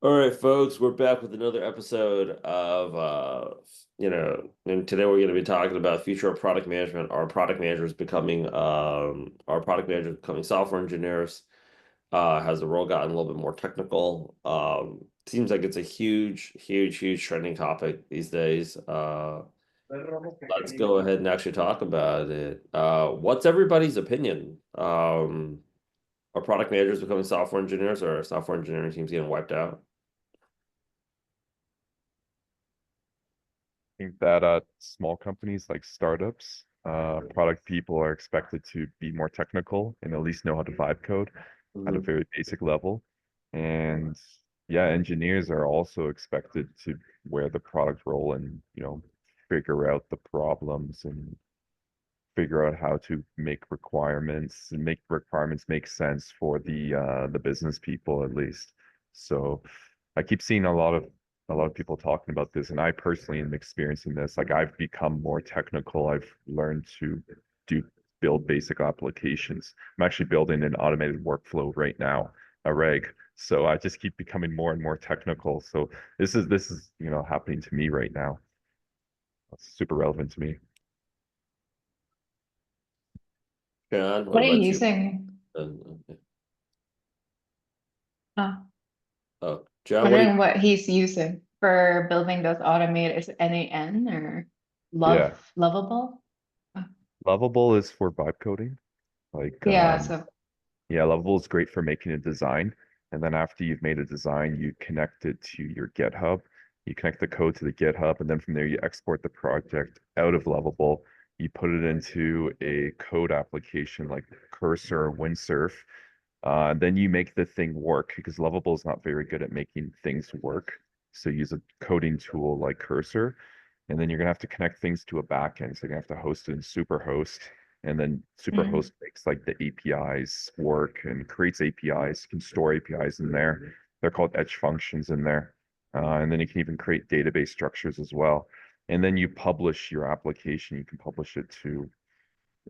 All right, folks, we're back with another episode of and today we're going to be talking about future of product management. Our product managers becoming software engineers. Has the role gotten a little bit more technical? Seems like it's a huge trending topic these days. Let's go ahead and actually talk about it. What's everybody's opinion? Are product managers becoming software engineers, or are software engineering teams getting wiped out? Think that small companies like startups, product people are expected to be more technical and at least know how to vibe code at a Mhm. very basic level. And yeah, engineers are also expected to wear the product role and, figure out the problems and figure out how to make requirements and make requirements make sense for the business people at least. So I keep seeing a lot of people talking about this, and I personally am experiencing this. Like I've become more technical. I've learned to do build basic applications. I'm actually building an automated workflow right now, a reg. So I just keep becoming more and more technical. So this is happening to me right now. It's super relevant to me. John, what What are you about you? using? Uh, Uh, Oh, John, what do Wondering what he's using for building those automated. Is it NAN or Yeah. Lovable? Uh, Lovable is for vibe coding. Like, Yeah, so yeah, Lovable is great for making a design. And then after you've made a design, you connect it to your GitHub. You connect the code to the GitHub, and then from there you export the project out of Lovable. You put it into a code application like Cursor or Windsurf. Then you make the thing work because Lovable is not very good at making things work. So use a coding tool like Cursor, and then you're gonna have to connect things to a backend. So you're gonna have to host it in Superhost, and then mm, Superhost makes like the APIs work and creates APIs, can store APIs in there. They're called edge functions in there. And then you can even create database structures as well. And then you publish your application. You can publish it to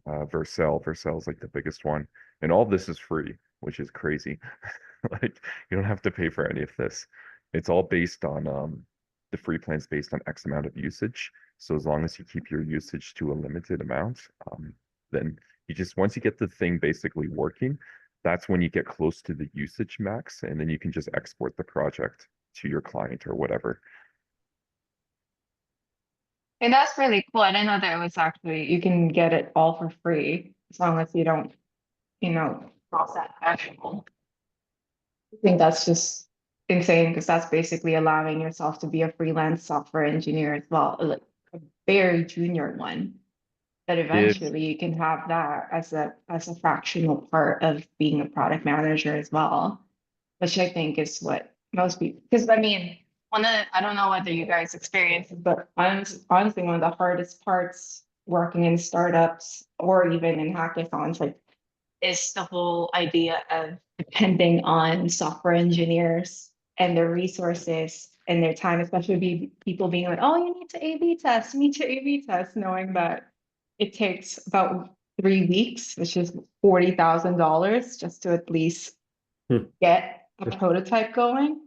Vercel. Vercel is like the biggest one. And all of this is free, which is crazy. Like you don't have to pay for any of this. It's all based on the free plan's based on X amount of usage. So as long as you keep your usage to a limited amount, then you just once you get the thing basically working, that's when you get close to the usage max, and then you can just export the project to your client or whatever. and that's really cool. I didn't know that it was actually you can get it all for free as long as you don't, cross that threshold. I think that's just insane because that's basically allowing yourself to be a freelance software engineer as well, like a very junior one. That It's eventually you can have that as a fractional part of being a product manager as well, which I think is what most people, because I mean, I don't know whether you guys experience it, but honestly, one of the hardest parts working in startups or even in hackathons, like, is the whole idea of depending on software engineers and their resources and their time, especially people being like, oh, you need to A/B test, you need to A/B test, knowing that it takes about 3 weeks, which is $40,000 just to at least Hmm. get a prototype going.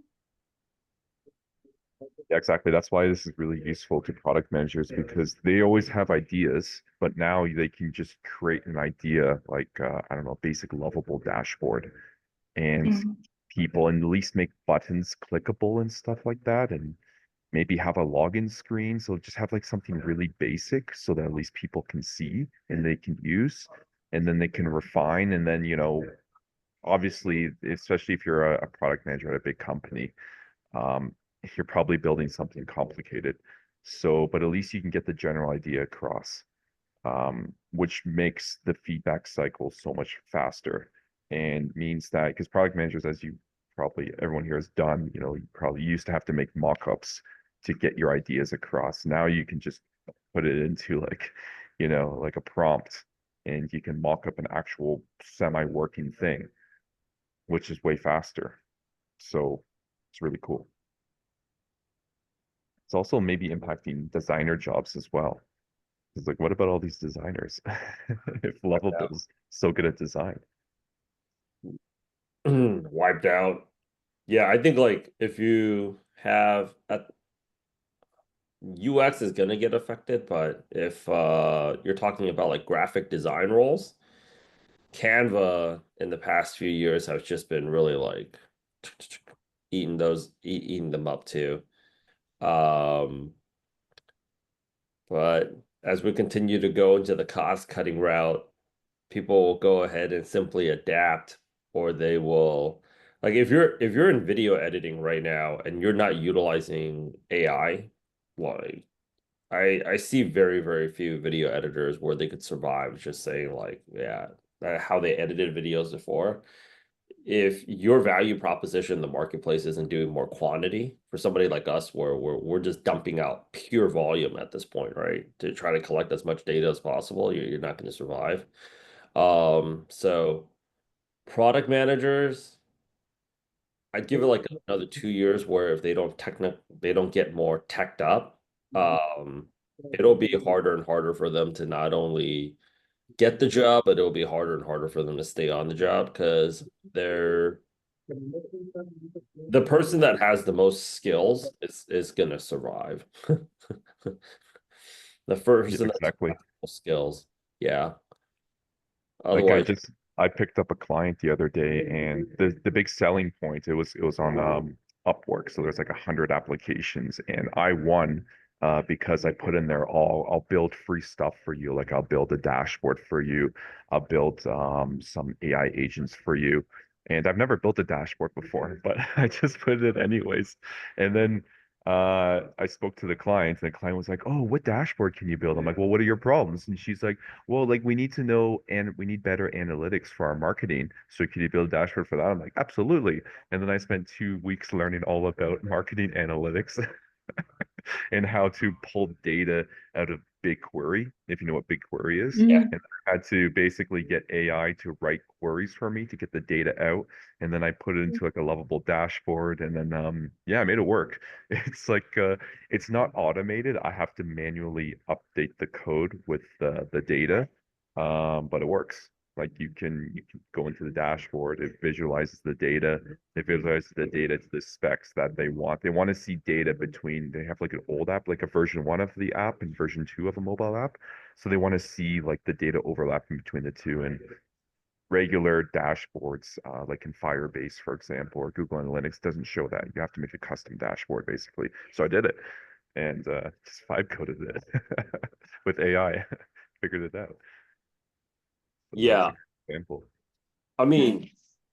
Yeah, exactly. That's why this is really useful to product managers because they always have ideas, but now they can just create an idea like I don't know, basic lovable dashboard and Mhm. people and at least make buttons clickable and stuff like that and maybe have a login screen. So just have like something really basic so that at least people can see and they can use and then they can refine and then, obviously, especially if you're a product manager at a big company, um, you're probably building something complicated. So, but at least you can get the general idea across, which makes the feedback cycle so much faster and means that because product managers, as you probably everyone here has done, you probably used to have to make mock-ups to get your ideas across. Now you can just put it into like, like a prompt and you can mock up an actual semi-working thing, which is way faster. So it's really cool. It's also maybe impacting designer jobs as well. It's like, what about all these designers? If Wiped out. Lovable's so good at design. Wiped out. Yeah, I think like if you have at UX is gonna get affected, but if you're talking about like graphic design roles, Canva in the past few years has just been really like eating them up too. Um, but as we continue to go into the cost cutting route, people will go ahead and simply adapt, or they will like if you're in video editing right now and you're not utilizing AI, like I see very few video editors where they could survive just saying like, yeah, how they edited videos before. If your value proposition in the marketplace isn't doing more quantity for somebody like us, where we're just dumping out pure volume at this point, right? To try to collect as much data as possible, you're not going to survive. So product managers, I'd give it like another 2 years where if they don't get more teched up, it'll be harder and harder for them to not only get the job, but it'll be harder and harder for them to stay on the job because they're the person that has the most skills is gonna survive. The Yeah, person that's exactly. skills, yeah. Like Otherwise, I picked up a client the other day, and the big selling point, it was on Upwork. So there's like 100 applications, and I won because I put in there all I'll build free stuff for you. Like I'll build a dashboard for you. I'll build some AI agents for you. And I've never built a dashboard before, but I just put it in anyways. And then I spoke to the client, and the client was like, "Oh, what dashboard can you build?" I'm like, "Well, what are your problems?" And she's like, well, like we need to know and we need better analytics for our marketing. So can you build a dashboard for that? I'm like, absolutely. And then I spent 2 weeks learning all about marketing analytics and how to pull data out of BigQuery, if you know what BigQuery is. yeah, Mhm. And I had to basically get AI to write queries for me to get the data out. And then I put it into like a lovable dashboard. And then yeah, I made it work. It's like it's not automated. I have to manually update the code with the data. But it works. Like you can go into the dashboard, it visualizes the data, it visualizes the data to the specs that they want. They want to see data between, they have like an old app, like a version one of the app and version two of a mobile app. So they want to see like the data overlapping between the two. And regular dashboards, like in Firebase, for example, or Google Analytics doesn't show that. You have to make a custom dashboard basically. So I did it and just vibe coded it with AI, figured it out. So that's a yeah. good example. I mean, Nice.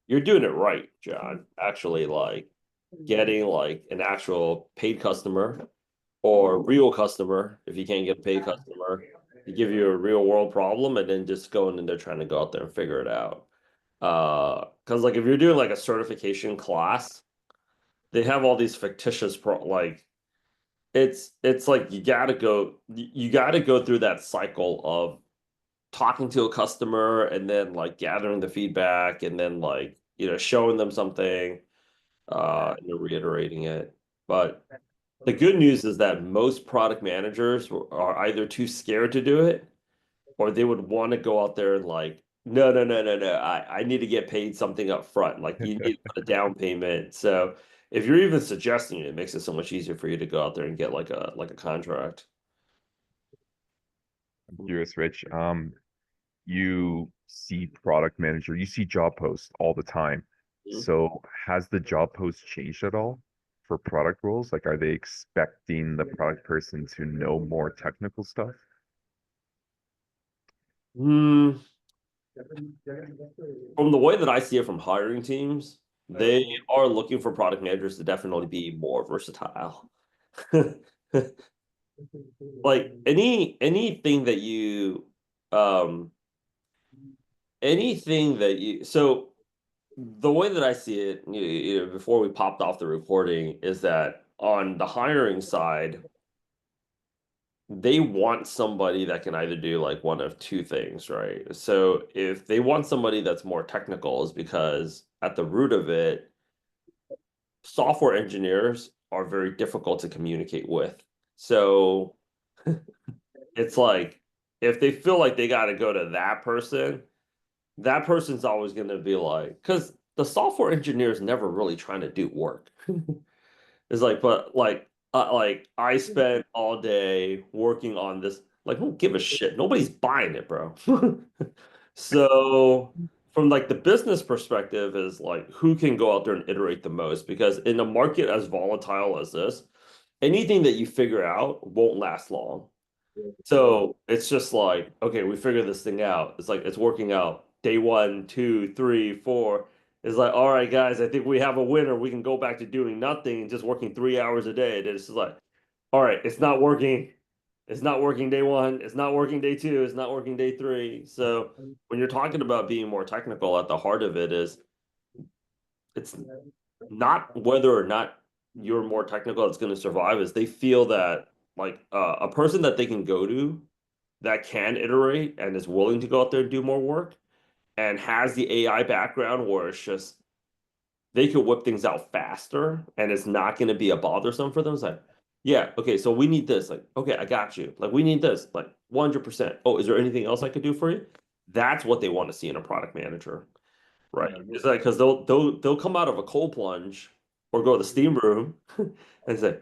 you're doing it right, John. Actually, like getting like an actual paid customer or real customer, if you can't get a paid customer, to give you a real world problem and then just going in there trying to go out there and figure it out. Because like if you're doing like a certification class, they have all these fictitious like it's like you gotta go through that cycle of talking to a customer and then like gathering the feedback and then like showing them something and then reiterating it. But the good news is that most product managers are either too scared to do it or they would want to go out there and like, no. I need to get paid something up front. Like you need to put a down payment. So if you're even suggesting it, it makes it so much easier for you to go out there and get like a contract. Curious, Rich. You see product manager, you see job posts all the time. Mhm. So has the job post changed at all for product roles? Like, are they expecting the product person to know more technical stuff? Hmm. From the way that I see it from hiring teams, they are looking for product managers to definitely be more versatile. Like anything that you um anything that you so the way that I see it, before we popped off the recording, is that on the hiring side, they want somebody that can either do like one of two things, right? So if they want somebody that's more technical, is because at the root of it, software engineers are very difficult to communicate with. So it's like if they feel like they got to go to that person, that person's always going to be like, because the software engineer is never really trying to do work. It's like, but like I spent all day working on this. Like, who give a shit? Nobody's buying it, bro. So, from like the business perspective, is like who can go out there and iterate the most? Because in a market as volatile as this, anything that you figure out won't last long. So it's just like, okay, we figured this thing out. It's like it's working out. Day one, two, three, four. It's like, all right, guys, I think we have a winner. We can go back to doing nothing and just working 3 hours a day. And it's just like, all right, it's not working. It's not working day one. It's not working day two. It's not working day three. So when you're talking about being more technical, at the heart of it is it's not whether or not you're more technical that's going to survive, is they feel that like a person that they can go to that can iterate and is willing to go out there and do more work and has the AI background where it's just they could whip things out faster and it's not going to be a bothersome for them. It's like, yeah, okay, so we need this. Like, okay, I got you. Like, we need this. Like, 100%. Oh, is there anything else I could do for you? That's what they want to see in a product manager, right? It's like because they'll come out of a cold plunge or go to the steam room and say,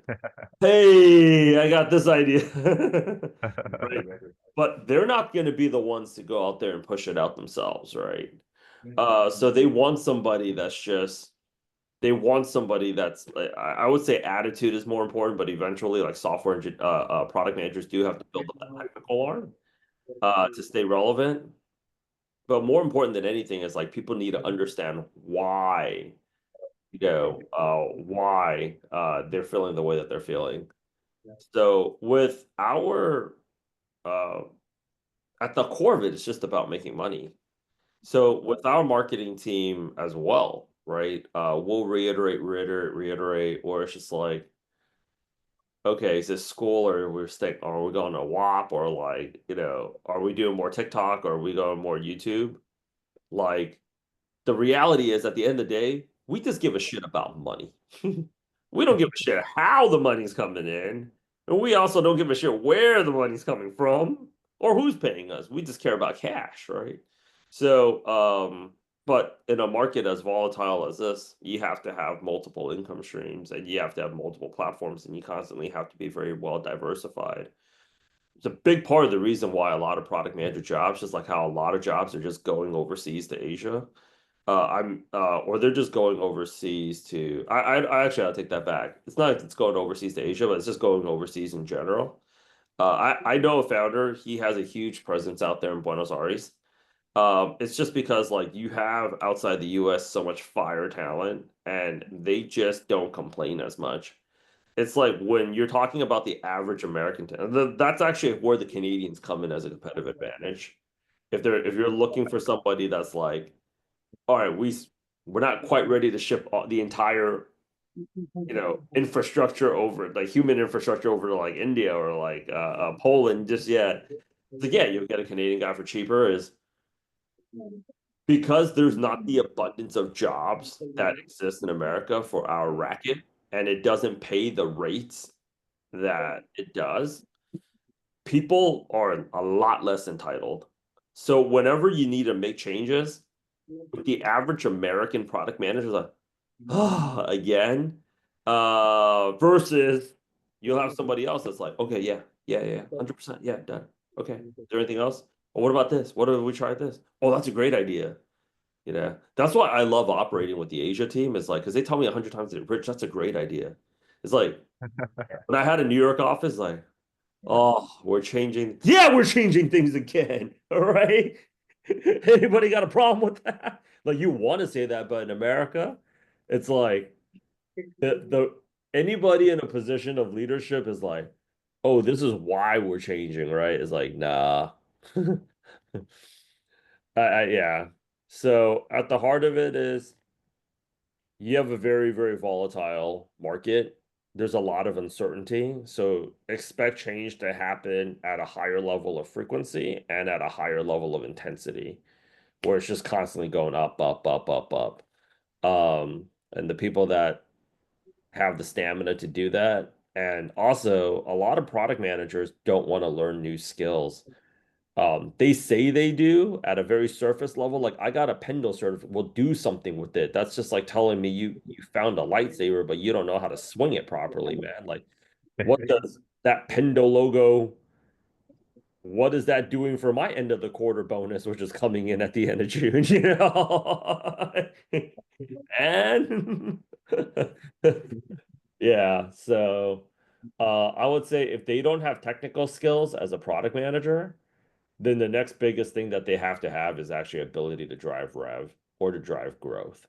hey, I got this idea. Right. But they're not going to be the ones to go out there and push it out themselves, right? So they want somebody that's just they want somebody that's I would say attitude is more important, but eventually like product managers do have to build up that technical arm to stay relevant. But more important than anything is like people need to understand why, they're feeling the way that they're feeling. So with our uh, at the core of it, it's just about making money. So with our marketing team as well, right? We'll reiterate, or it's just like, okay, is this school or are we going to WAP or like, are we doing more TikTok or are we going more YouTube? Like the reality is at the end of the day, we just give a shit about money. We don't give a shit how the money's coming in. And we also don't give a shit where the money's coming from or who's paying us. We just care about cash, right? So, but in a market as volatile as this, you have to have multiple income streams and you have to have multiple platforms and you constantly have to be very well diversified. It's a big part of the reason why a lot of product manager jobs, just like how a lot of jobs are just going overseas to Asia, or they're just going overseas to. I actually I'll take that back. It's not like it's going overseas to Asia, but it's just going overseas in general. I know a founder. He has a huge presence out there in Buenos Aires. It's just because like you have outside the US so much fire talent, and they just don't complain as much. It's like when you're talking about the average American, that's actually where the Canadians come in as a competitive advantage. If you're looking for somebody that's like, all right, we're not quite ready to ship the entire, infrastructure over like human infrastructure over to like India or like Poland just yet. So yeah, you'll get a Canadian guy for cheaper is because there's not the abundance of jobs that exist in America for our racket, and it doesn't pay the rates that it does. People are a lot less entitled. So whenever you need to make changes, the average American product manager is like, oh, again. Versus you'll have somebody else that's like, okay, yeah, 100%, yeah, done. Okay, is there anything else? Well, what about this? What if we tried this? Oh, that's a great idea. That's why I love operating with the Asia team. Is like because they tell me 100 times, Rich, that's a great idea. It's like when I had a New York office, like, oh, we're changing. Yeah, we're changing things again. All right. Anybody got a problem with that? Like you want to say that, but in America, it's like the anybody in a position of leadership is like, oh, this is why we're changing, right? It's like, nah. Yeah. So at the heart of it is you have a very, very volatile market. There's a lot of uncertainty. So expect change to happen at a higher level of frequency and at a higher level of intensity, where it's just constantly going up, up, up, up, up. And the people that have the stamina to do that, and also a lot of product managers don't want to learn new skills. They say they do at a very surface level. Like I got a Pendle certificate. Well, do something with it. That's just like telling me you found a lightsaber, but you don't know how to swing it properly, man. Like, what does that Pendle logo? What is that doing for my end of the quarter bonus, which is coming in at the end of June? You know, and yeah. So, I would say if they don't have technical skills as a product manager, then the next biggest thing that they have to have is actually ability to drive rev or to drive growth.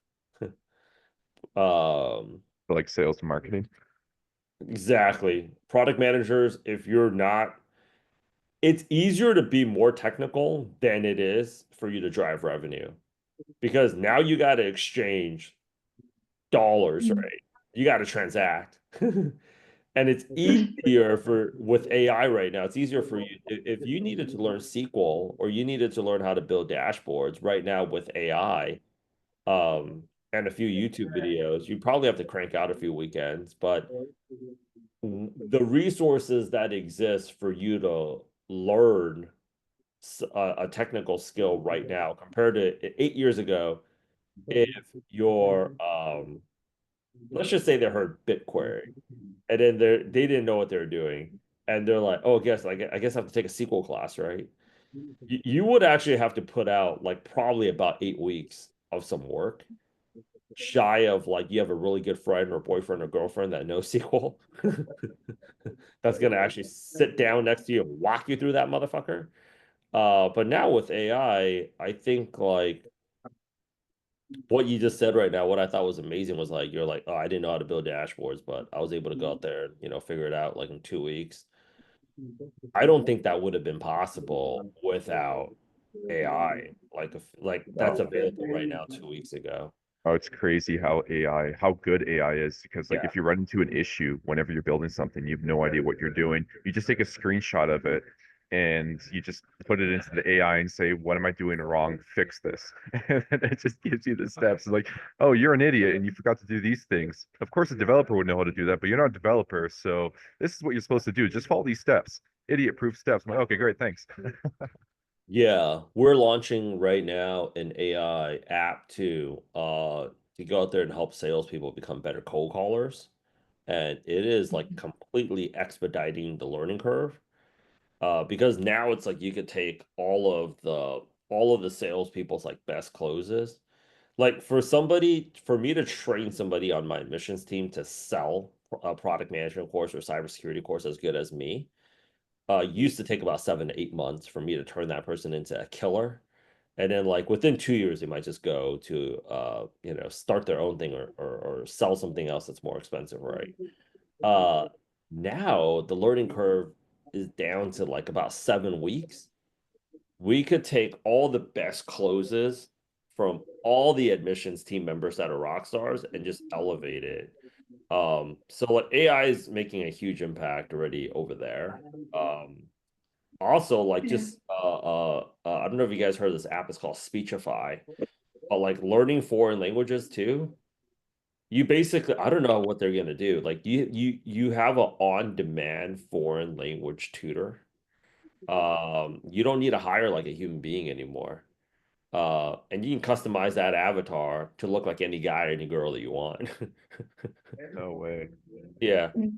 Um, like sales and marketing. exactly. Product managers, if you're not, it's easier to be more technical than it is for you to drive revenue because now you got to exchange dollars, Mm. right? You got to transact. And it's easier for with AI right now. It's easier for you if you needed to learn SQL or you needed to learn how to build dashboards right now with AI, and a few YouTube videos, you probably have to crank out a few weekends, but the resources that exist for you to learn a technical skill right now compared to 8 years ago, if you're let's just say they heard BitQuery and then they didn't know what they were doing. And they're like, oh, I guess I have to take a SQL class, right? You would actually have to put out like probably about 8 weeks of some work, shy of like you have a really good friend or boyfriend or girlfriend that knows SQL that's gonna actually sit down next to you and walk you through that motherfucker. But now with I think like what you just said right now, what I thought was amazing was like you're like, oh, I didn't know how to build dashboards, but I was able to go out there and figure it out like in 2 weeks. I don't think that would have been possible without AI. Like if like that's Oh, available right now 2 weeks ago. oh, it's crazy how good AI is because like Yeah. if you run into an issue whenever you're building something, you have no idea what you're doing. You just take a screenshot of it and you just put it into the AI and say, "What am I doing wrong? Fix this." And it just gives you the steps. Like, "Oh, you're an idiot and you forgot to do these things." Of course, a developer would know how to do that, but you're not a developer, so this is what you're supposed to do. Just follow these steps. Idiot-proof steps. I'm like, "Okay, great, thanks." Yeah, we're launching right now an AI app to go out there and help salespeople become better cold callers. And it is like completely expediting the learning curve. Because now it's like you could take all of the salespeople's like best closes. Like for me to train somebody on my admissions team to sell a product management course or cybersecurity course as good as me, used to take about 7 to 8 months for me to turn that person into a killer. And then like within 2 years, they might just go to start their own thing or sell something else that's more expensive, right? Uh Now the learning curve is down to like about 7 weeks. We could take all the best closes from all the admissions team members that are rock stars and just elevate it. So like AI is making a huge impact already over there. Also like Yeah. just I don't know if you guys heard of this app, it's called Speechify, but like learning foreign languages too. You basically, I don't know what they're gonna do. Like you have a on-demand foreign language tutor. You don't need to hire like a human being anymore. And you can customize that avatar to look like any guy or any girl that you want. No way. Yeah, Mm.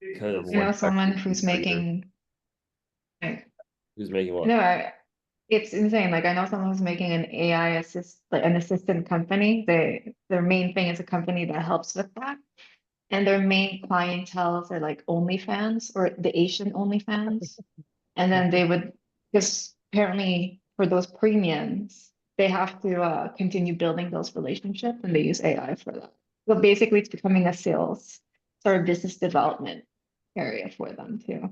because I know Everyone someone ChatGPT who's creator. making, I who's making what? no, it's insane. Like I know someone who's making an AI like an assistant company. Their main thing is a company that helps with that. And their main clientele are like OnlyFans or the Asian OnlyFans. And then they would, because apparently for those premiums, they have to continue building those relationships and they use AI for that. So basically, it's becoming a sales sort of business development area for them too.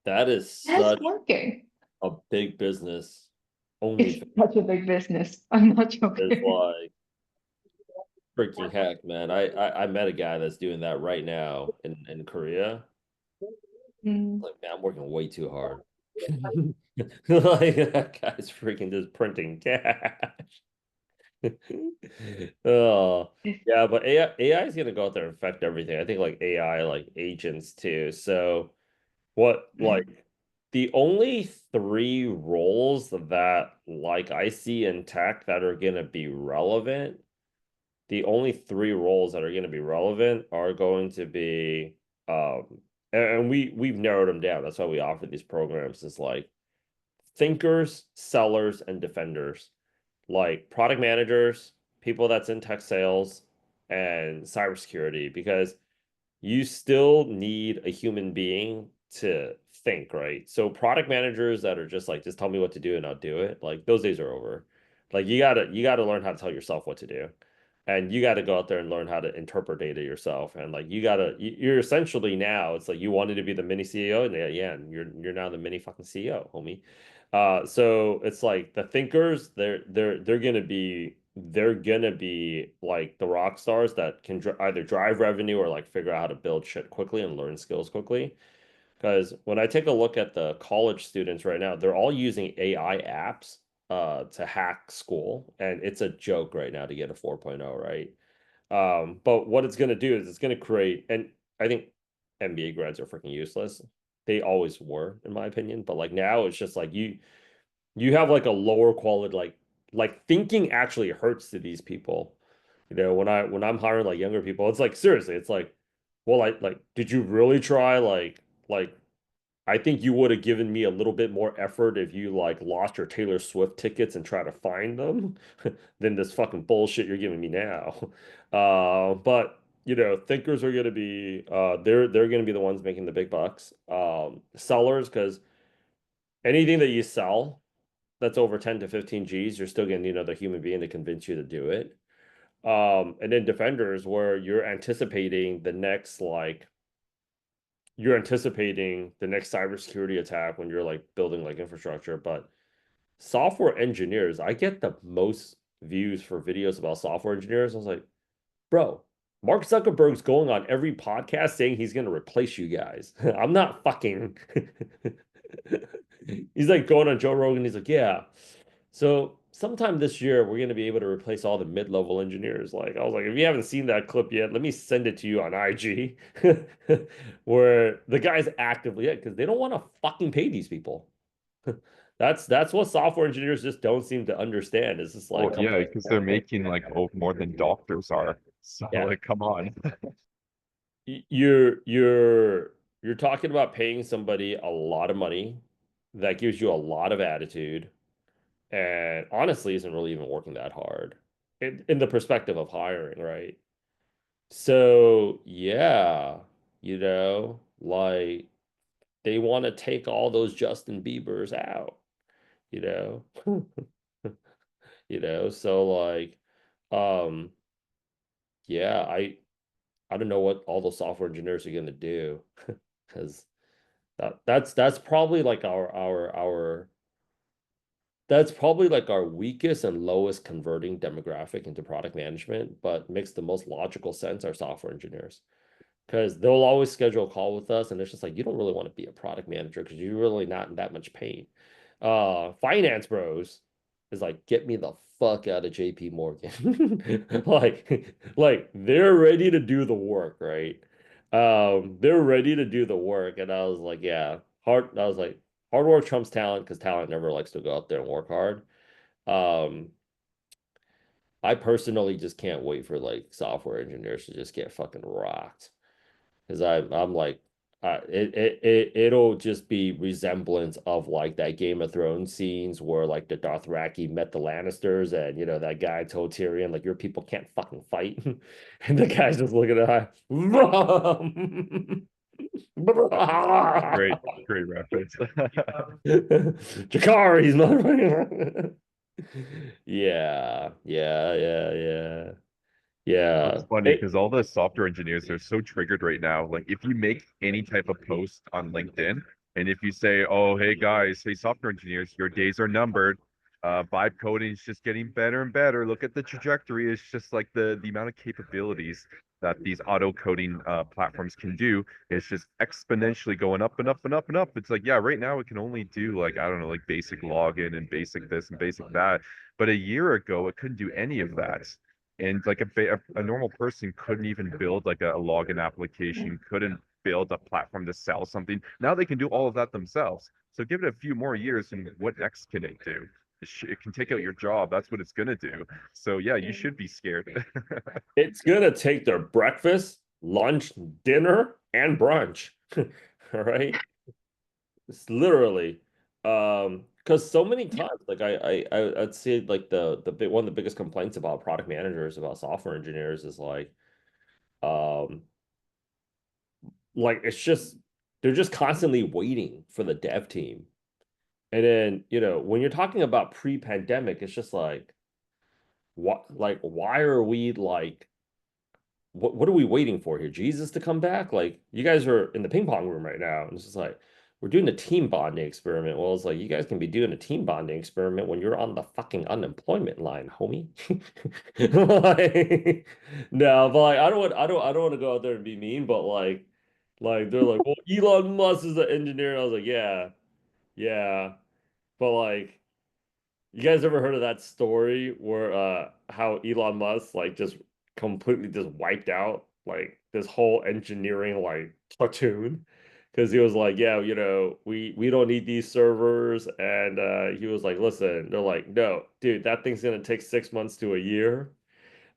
That is And it's such working. a big business. It's OnlyFans such a big business. I'm not is joking. like freaking heck, man. I met a guy that's doing that right now in Korea. Mm. Like, man, I'm working way too hard. Like that guy's freaking just printing cash. Oh, yeah, but AI is gonna go out there and affect everything. I think like AI, like agents too. So what Mm. like the only three roles that like I see in tech that are gonna be relevant, the only three roles that are gonna be relevant are going to be and we've narrowed them down. That's why we offer these programs is like thinkers, sellers, and defenders. Like product managers, people that's in tech sales, and cybersecurity, because you still need a human being to think, right? So product managers that are just like, just tell me what to do and I'll do it. Like those days are over. Like you gotta learn how to tell yourself what to do. And you got to go out there and learn how to interpret data yourself. And like you're essentially now, it's like you wanted to be the mini CEO, and yeah, and you're now the mini fucking CEO, homie. So it's like the thinkers, they're gonna be like the rock stars that can either drive revenue or like figure out how to build shit quickly and learn skills quickly. Because when I take a look at the college students right now, they're all using AI apps to hack school, and it's a joke right now to get a 4.0, right? But what it's going to do is it's going to create, and I think MBA grads are freaking useless. They always were, in my opinion, but like now it's just like you have like a lower quality, like thinking actually hurts to these people. You know, when I'm hiring like younger people, it's like seriously, it's like, well, like did you really try like I think you would have given me a little bit more effort if you like lost your Taylor Swift tickets and try to find them than this fucking bullshit you're giving me now. But you know, thinkers are gonna be they're gonna be the ones making the big bucks. Sellers, because anything that you sell that's over 10 to 15 G's, you're still gonna need another human being to convince you to do it. And then defenders, where you're anticipating the next cybersecurity attack when you're like building like infrastructure. But software engineers, I get the most views for videos about software engineers. I was like, bro, Mark Zuckerberg's going on every podcast saying he's going to replace you guys. I'm not fucking. He's like going on Joe Rogan. He's like, yeah. So sometime this year, we're going to be able to replace all the mid-level engineers. Like, I was like, if you haven't seen that clip yet, let me send it to you on IG, where the guy's actively, yeah, because they don't want to fucking pay these people. That's what software engineers just don't seem to understand. It's just Oh like, come yeah, because they're making like more than doctors are. So yeah, like, come on. you're talking about paying somebody a lot of money that gives you a lot of attitude and honestly isn't really even working that hard in the perspective of hiring, right? So yeah, like they want to take all those Justin Biebers out, you know, so like, um, yeah, I don't know what all those software engineers are gonna do because that's probably like that's probably like our weakest and lowest converting demographic into product management, but makes the most logical sense are software engineers. Because they'll always schedule a call with us, and it's just like you don't really want to be a product manager because you're really not in that much pain. Finance bros is like, get me the fuck out of JP Morgan. like they're ready to do the work, right? They're ready to do the work. And I was like, yeah, I was like, hard work trumps talent because talent never likes to go out there and work hard. Um, I personally just can't wait for like software engineers to just get fucking rocked. Because I'm like, it'll just be resemblance of like that Game of Thrones scenes where like the Dothraki met the Lannisters, and that guy told Tyrion like your people can't fucking fight, and the guy's just looking at Great, great reference. Jakari's motherfucker. Yeah, yeah, yeah, yeah, It's yeah. funny because all the software engineers are so triggered right now. Like if you make any type of post on LinkedIn and if you say, "Oh, hey guys, hey software engineers, your days are numbered. Vibe coding is just getting better and better. Look at the trajectory. It's just like the amount of capabilities that these auto coding platforms can do is just exponentially going up and up and up and up. It's like, yeah, right now it can only do like I don't know, like basic login and basic this and basic that. But a year ago, it couldn't do any of that. And like a normal person couldn't even build like a login application, couldn't build a platform to sell something. Now they can do all of that themselves. So give it a few more years, and what next can it do? It can take out your job. That's what it's gonna do. So yeah, you should be scared. It's gonna take their breakfast, lunch, dinner, and brunch. All right. It's literally because so many times like I'd say like the big one of the biggest complaints about product managers about software engineers is um like it's just they're just constantly waiting for the dev team. And then, when you're talking about pre-pandemic, it's just why are we what are we waiting for here? Jesus to come back? Like, you guys are in the ping pong room right now, and it's just like we're doing a team bonding experiment. Well, it's like you guys can be doing a team bonding experiment when you're on the fucking unemployment line, homie. Like, no, but like I don't want to go out there and be mean, but like they're like, well, Elon Musk is the engineer. And I was like, yeah, yeah. But like, you guys ever heard of that story where how Elon Musk like just completely just wiped out like this whole engineering like platoon? Because he was like, yeah, we don't need these servers. And he was like, listen, they're like, no, dude, that thing's gonna take 6 months to a year.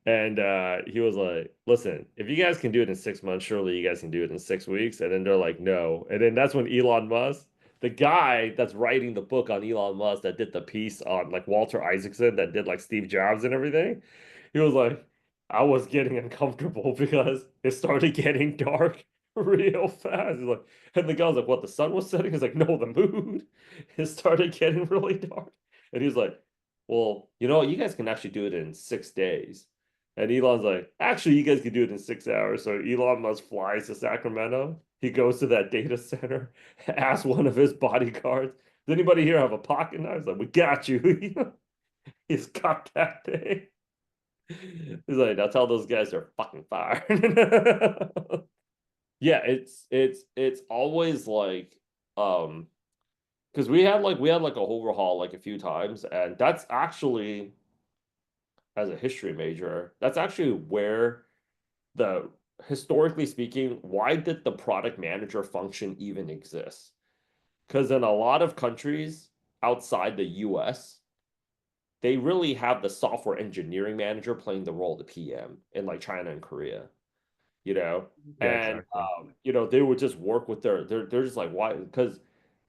And he was like, listen, if you guys can do it in 6 months, surely you guys can do it in 6 weeks. And then they're like, no. And then that's when Elon Musk, the guy that's writing the book on Elon Musk that did the piece on like Walter Isaacson that did like Steve Jobs and everything, he was like, I was getting uncomfortable because it started getting dark real fast. He's like, and the guy was like, what, the sun was setting? He's like, no, the moon. It started getting really dark. And he's like, well, you guys can actually do it in 6 days. And Elon's like, actually, you guys can do it in 6 hours. So Elon Musk flies to Sacramento. He goes to that data center, asks one of his bodyguards, does anybody here have a pocket knife? He's like, we got you. He's got that thing. He's like, that's how those guys are fucking fired. Yeah, it's always like because we had like a overhaul like a few times, and that's actually as a history major, that's actually where the historically speaking, why did the product manager function even exist? Because in a lot of countries outside the US, they really have the software engineering manager playing the role of the PM in like China and Korea, you know? Yeah, And exactly. they would just work with they're just like, why? Because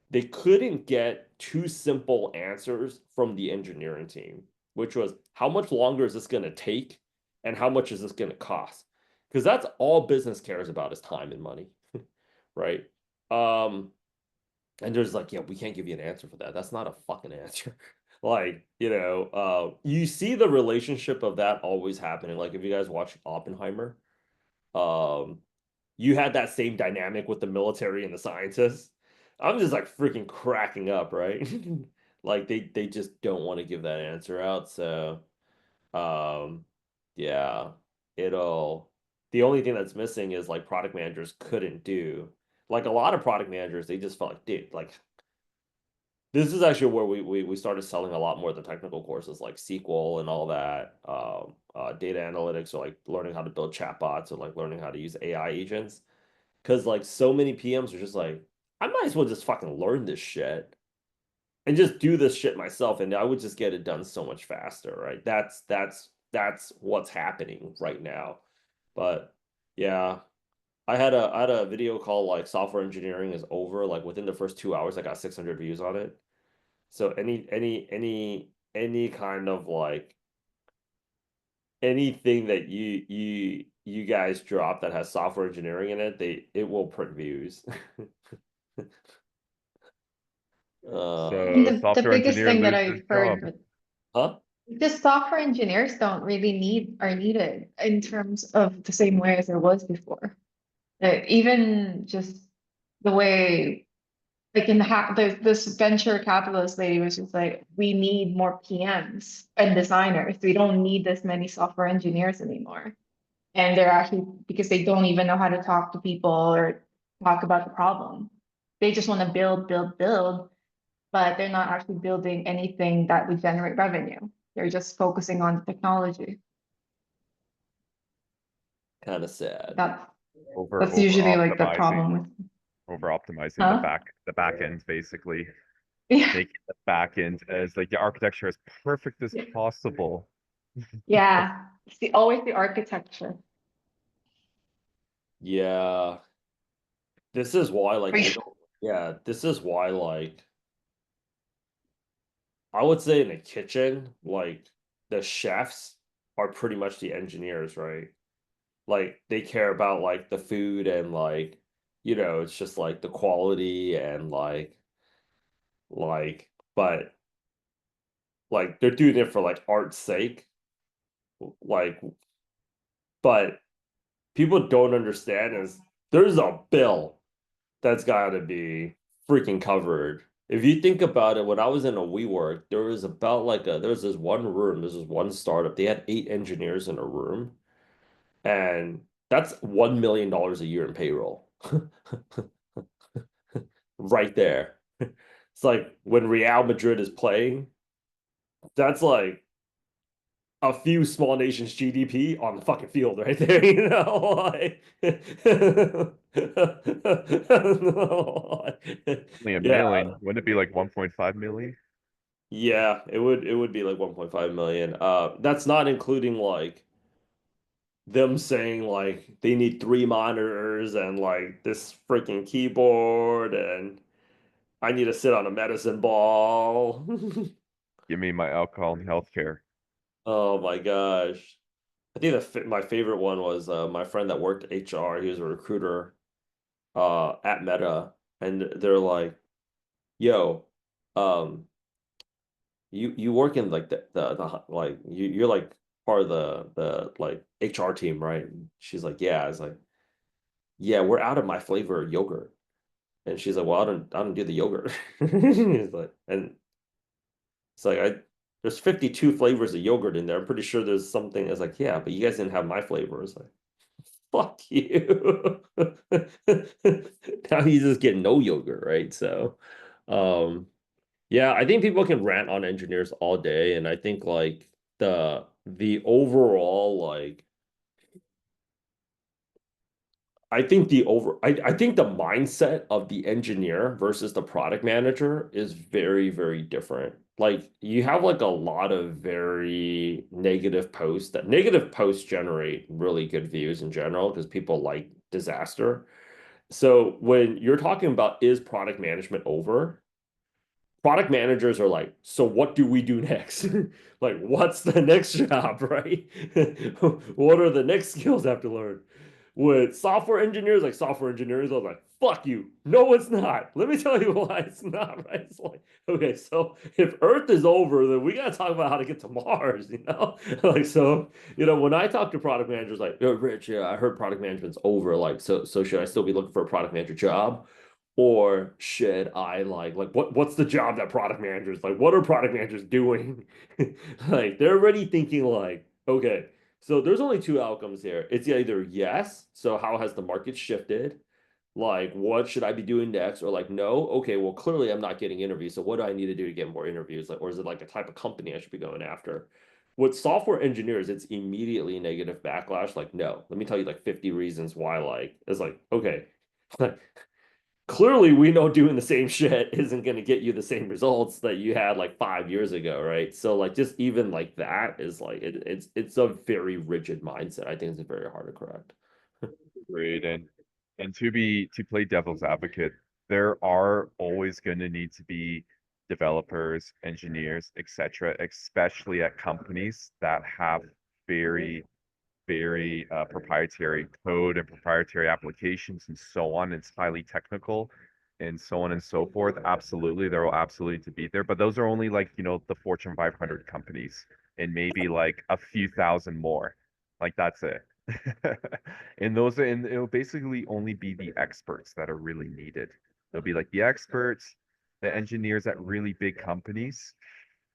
they couldn't get two simple answers from the engineering team, which was how much longer is this going to take and how much is this going to cost? Because that's all business cares about is time and money, right? Um, and there's like, yeah, we can't give you an answer for that. That's not a fucking answer. Like, you see the relationship of that always happening. Like if you guys watch Oppenheimer, um, you had that same dynamic with the military and the scientists. I'm just like freaking cracking up, right? Like they just don't want to give that answer out. So yeah, it'll the only thing that's missing is like product managers couldn't do. Like a lot of product managers, they just felt like, dude, like this is actually where we started selling a lot more of the technical courses like SQL and all that, data analytics, or like learning how to build chatbots or like learning how to use AI agents. Because like so many PMs are just like, I might as well just fucking learn this shit and just do this shit myself, and I would just get it done so much faster, right? That's what's happening right now. But yeah, I had a video called like software engineering is over. Like within the first 2 hours, I got 600 views on it. So any kind of like anything that you guys drop that has software engineering in it, it will print views. And So the software biggest engineer thing that lose his I've job. heard, Huh? the software engineers don't really are needed in terms of the same way as it was before. Even just the way, like this venture capitalist lady was just like, we need more PMs and designers. We don't need this many software engineers anymore. And they're actually, because they don't even know how to talk to people or talk about the problem. They just want to build, build, build, but they're not actually building anything that would generate revenue. They're just focusing on technology. Kind of sad. That's Over that's over usually like the optimizing. problem with. over optimizing Huh? the back end basically, Yeah. making the back end as like the architecture as perfect as possible. Yeah. It's always the architecture. Yeah. This is why, For like, you. yeah, this is why, like, I would say in the kitchen, like, the chefs are pretty much the engineers, right? Like, they care about, like, the food and, like, it's just like the quality and, but, like, they're doing it for, like, art's sake. Like, but people don't understand is there's a bill that's got to be freaking covered. If you think about it, when I was in a WeWork, there was about like there was this one room, this was one startup. They had 8 engineers in a room, and that's $1 million a year in payroll. Right there. It's like when Real Madrid is playing, that's like a few small nations' GDP on the fucking field right there, you know? Like, Only a yeah, million. Wouldn't it be like 1.5 million? yeah, it would be like 1.5 million. That's not including like them saying like they need 3 monitors and like this freaking keyboard and I need to sit on a medicine ball. Give me my alcohol and healthcare. Oh my gosh. I think my favorite one was my friend that worked HR. He was a recruiter at Meta, and they're like, "Yo, um, you work in like the like you're like part of the like HR team, right?" And she's like, "Yeah." I was like, "Yeah, we're out of my flavor yogurt," and she's like, "Well, I don't do the yogurt." He's like, and it's like there's 52 flavors of yogurt in there. I'm pretty sure there's something. It's like, yeah, but you guys didn't have my flavor. It's like, fuck you. Now you just get no yogurt, right? So, um, yeah, I think people can rant on engineers all day, and I think like the overall like I think the mindset of the engineer versus the product manager is very, very different. Like you have like a lot of very negative posts that negative posts generate really good views in general because people like disaster. So when you're talking about is product management over, product managers are like, so what do we do next? Like, what's the next job, right? What are the next skills I have to learn? With software engineers, like software engineers, I was like, fuck you. No, it's not. Let me tell you why it's not, right? It's like, okay, so if Earth is over, then we gotta talk about how to get to Mars, you know? Like, so, when I talk to product managers, like, "Yo, Rich, yeah, I heard product management's over. Like, so should I still be looking for a product manager job? Or should I like what's the job that product managers like? What are product managers doing? Like they're already thinking like, okay, so there's only two outcomes here. It's either yes, so how has the market shifted? Like, what should I be doing next? Or like, no, okay, well, clearly I'm not getting interviews. So what do I need to do to get more interviews? Like, or is it like a type of company I should be going after? With software engineers, it's immediately negative backlash. Like, no, let me tell you like 50 reasons why, like, it's like, okay. Clearly we know doing the same shit isn't going to get you the same results that you had like 5 years ago, right? So like just even like that is like it's a very rigid mindset. I think it's very hard to correct. Great. And to play devil's advocate, there are always going to need to be developers, engineers, etc., especially at companies that have very very proprietary code and proprietary applications and so on. It's highly technical and so on and so forth. Absolutely, there will absolutely to be there, but those are only like, the Fortune 500 companies and maybe like a few thousand more. Like that's it. And it'll basically only be the experts that are really needed. They'll be like the experts, the engineers at really big companies,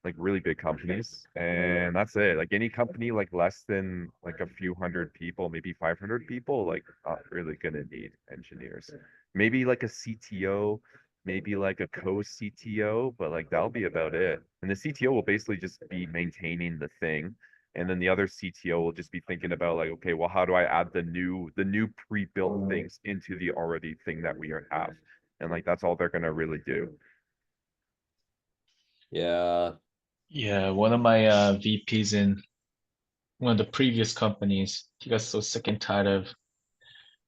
like really big companies, and that's it. Like any company like less than like a few hundred people, maybe 500 people, like not really gonna need engineers. Maybe like a CTO, maybe like a co-CTO, but like that'll be about it. And the CTO will basically just be maintaining the thing and then the other CTO will just be thinking about like, okay, well, how do I add the new pre-built things into the already thing that we have, and like that's all they're gonna really do. Yeah. Yeah, one of my VPs in one of the previous companies, he got so sick and tired of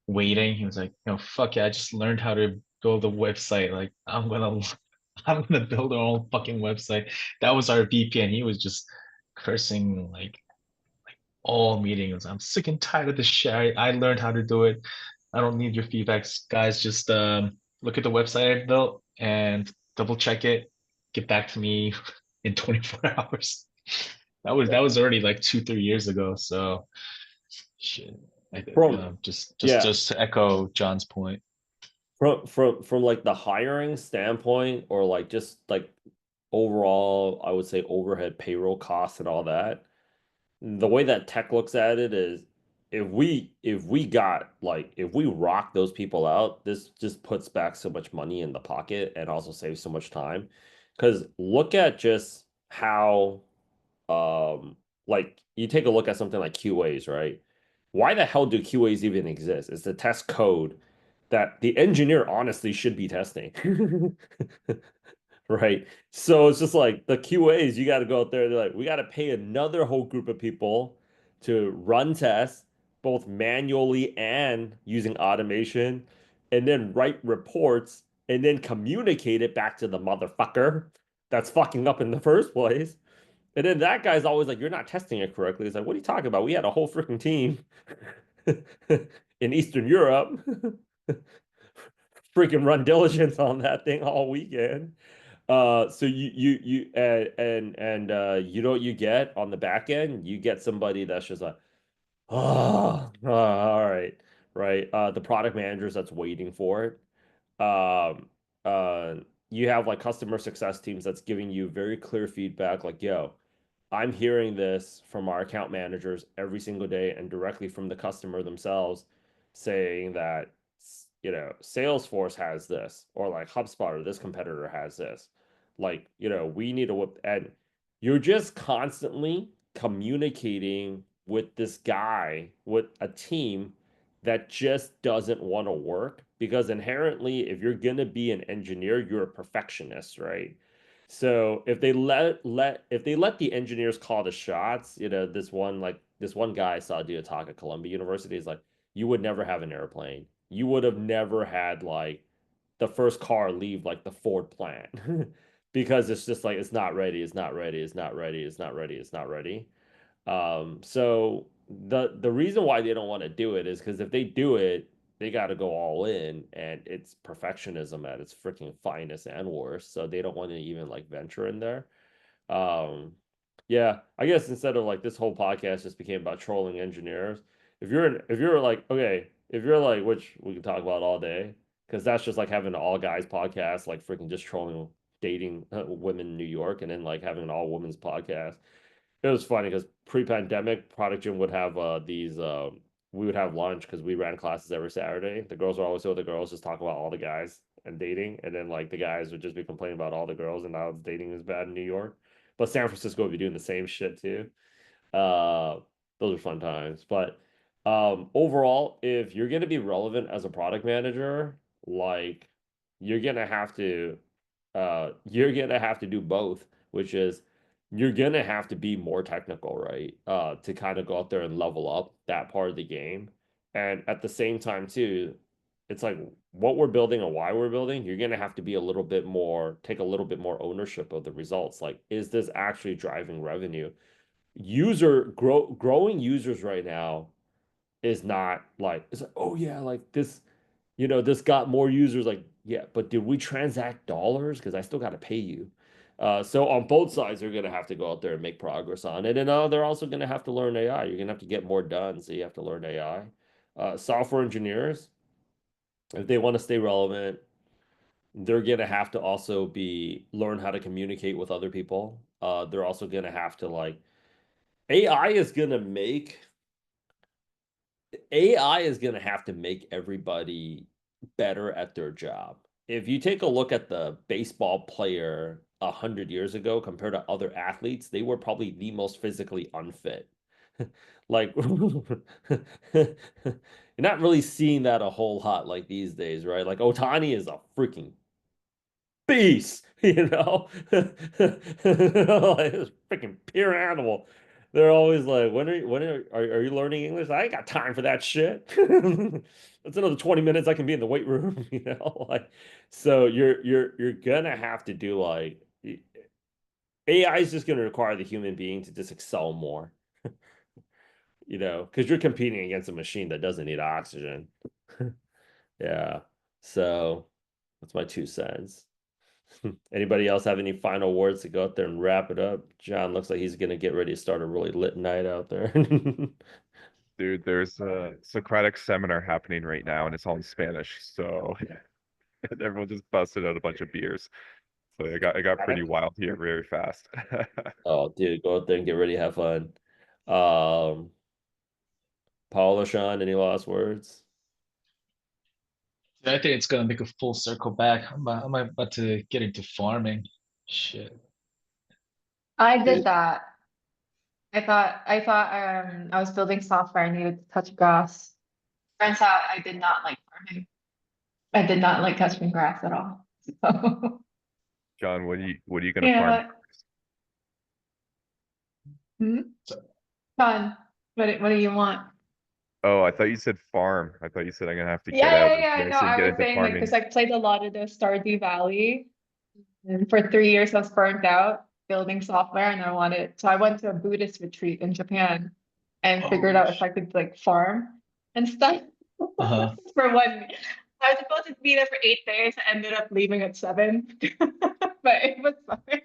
waiting. He was like, fuck yeah, I just learned how to build a website. Like, I'm gonna build our own fucking website. That was our VP, and he was just cursing like all meetings. I'm sick and tired of this shit. I learned how to do it. I don't need your feedbacks, guys. Just look at the website I built and double check it. Get back to me in 24 hours. That was already like 2-3 years ago. So shit. From yeah, Just to echo John's point. from like the hiring standpoint, or like just like overall, I would say overhead payroll costs and all that. The way that tech looks at it is, if we got like, if we rock those people out, this just puts back so much money in the pocket and also saves so much time. Because look at just how like you take a look at something like QAs, right? Why the hell do QAs even exist? It's to test code that the engineer honestly should be testing. Right. So it's just like the QAs, you got to go out there. They're like, we got to pay another whole group of people to run tests, both manually and using automation, and then write reports and then communicate it back to the motherfucker that's fucking up in the first place. And then that guy's always like, you're not testing it correctly. It's like, what are you talking about? We had a whole freaking team in Eastern Europe freaking run diligence on that thing all weekend. So you and you know what you get on the back end? You get somebody that's just like, all right, right. The product managers that's waiting for it. Um, uh, you have like customer success teams that's giving you very clear feedback, like, yo, I'm hearing this from our account managers every single day and directly from the customer themselves saying that, Salesforce has this, or like HubSpot or this competitor has this. Like, we need to whip, and you're just constantly communicating with this guy, with a team that just doesn't want to work, because inherently, if you're gonna be an engineer, you're a perfectionist, right? So if they let the engineers call the shots, this one guy I saw do a talk at Columbia University is like, you would never have an airplane. You would have never had like the first car leave like the Ford plant because it's just like, it's not ready, it's not ready, it's not ready, it's not ready, it's not ready. So the reason why they don't want to do it is because if they do it, they got to go all in, and it's perfectionism at its freaking finest and worst. So they don't want to even like venture in there. Um, yeah, I guess instead of like this whole podcast just became about trolling engineers. If you're like, okay, if you're like, which we can talk about all day, because that's just like having an all guys podcast, like freaking just trolling dating women in New York, and then like having an all women's podcast. It was funny because pre-pandemic, Product Gym would have these. We would have lunch because we ran classes every Saturday. The girls were always with the girls, just talk about all the guys and dating, and then like the guys would just be complaining about all the girls and how dating is bad in New York. But San Francisco would be doing the same shit too. Uh, those are fun times. But overall, if you're gonna be relevant as a product manager, like you're gonna have to do both, which is you're gonna have to be more technical, right? To kind of go out there and level up that part of the game. And at the same time, too, it's like what we're building and why we're building, you're gonna have to be a little bit more, take a little bit more ownership of the results. Like, is this actually driving revenue? Growing users right now is not like, it's like, oh yeah, like this got more users. Like, yeah, but did we transact dollars? Because I still got to pay you. So on both sides, they're gonna have to go out there and make progress on it, and they're also gonna have to learn AI. You're gonna have to get more done, so you have to learn AI. Software engineers, if they want to stay relevant, they're gonna have to also be learn how to communicate with other people. They're also gonna have to like AI is gonna make AI is going to have to make everybody better at their job. If you take a look at the baseball player 100 years ago compared to other athletes, they were probably the most physically unfit. Like you're not really seeing that a whole lot like these days, right? Like Otani is a freaking beast, you know? Like this freaking pure animal. They're always like, are you learning English? I ain't got time for that shit. That's another 20 minutes I can be in the weight room, you know? Like, so you're gonna have to do like AI is just gonna require the human being to just excel more, you know, because you're competing against a machine that doesn't need oxygen. Yeah. So that's my 2 cents. Anybody else have any final words to go out there and wrap it up? John looks like he's gonna get ready to start a really lit night out there. Dude, there's a Socratic seminar happening right now, and it's all in Spanish. So everyone just busted out a bunch of beers. So it got pretty wild here very fast. Oh, dude, go out there and get ready, have fun. Um, Paul or Sean, any last words? I think it's gonna make a full circle back. I'm about to get into farming. Shit. I did Dude, that. I thought I was building software, I needed to touch grass. Turns out I did not like farming. I did not like touching grass at all. So, John, what are you gonna you know farm? what? Hmm? So, Fun. What do you want? Oh, I thought you said farm. I thought you said I'm gonna have to get Yeah, out yeah, of yeah. No, this and I get was into saying like because farming. I played a lot of the Stardew Valley, and for 3 years I was burnt out building software, and I wanted. So I went to a Buddhist retreat in Japan, and figured oh, out if I could like farm and stuff uh-huh. for one. I was supposed to be there for 8 days. I ended up leaving at 7, but it was fine.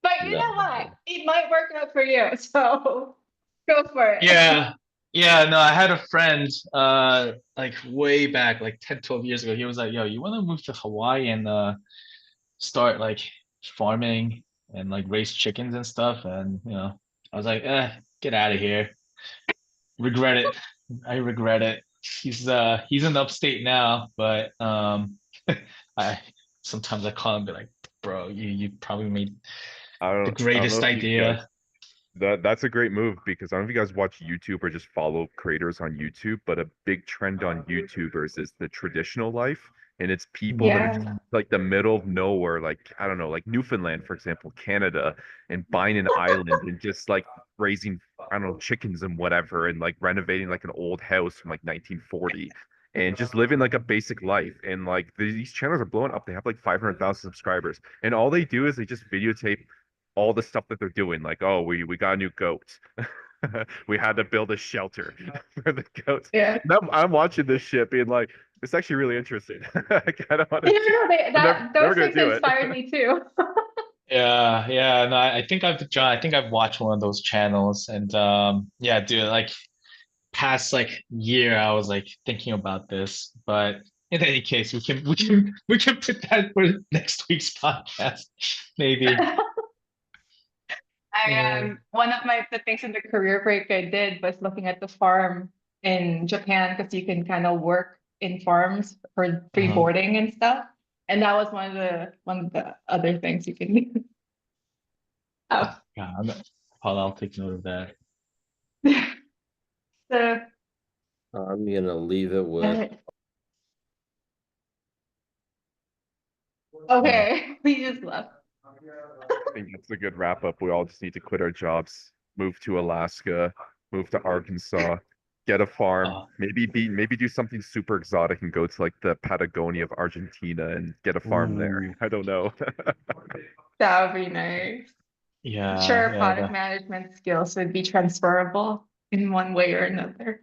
But you know what? no. It might work out for you, so go for it. Yeah. Yeah, no, I had a friend like way back, like 10, 12 years ago. He was like, yo, you wanna move to Hawaii and start like farming and like raise chickens and stuff? And I was like, get out of here. Regret it. I regret it. He's in upstate now, but I sometimes I call him and be like, bro, you probably made the I don't know greatest if you guys idea. that's a great move because I don't know if you guys watch YouTube or just follow creators on YouTube, but a big trend on YouTubers is the traditional life. And it's people that are just Yeah. like the middle of nowhere, like I don't know, like Newfoundland, for example, Canada, and buying an island and just like raising, I don't know, chickens and whatever, and like renovating like an old house from like 1940 and just living like a basic life. And like these channels are blowing up. They have like 500,000 subscribers. And all they do is they just videotape all the stuff that they're doing. Like, oh, we got a new goat. We had to build a shelter for the goats. Yeah. And I'm watching this shit being like, it's actually really interesting. I kind of want to Yeah, do. no, I'm never those never gonna things do it. inspired me too. Yeah, yeah, no, I think I've John, I think I've watched one of those channels and yeah, dude, like past like year I was like thinking about this, but in any case, we can put that for next week's podcast, maybe. I Uh, one of the things in the career break I did was looking at the farm in Japan because you can kind of work in farms for free uh-huh. boarding and stuff. And that was one of the other things you can do. Oh. Yeah, Paul, I'll take note of that. So I'm gonna leave it with uh, Uh, okay, we just left. I think that's a good wrap up. We all just need to quit our jobs, move to Alaska, move to Arkansas, get a farm, uh, maybe do something super exotic and go to like the Patagonia of Argentina and get a farm there. ooh, I don't know. That would be nice. I'm yeah, sure yeah, product management skills would be transferable in one way or another.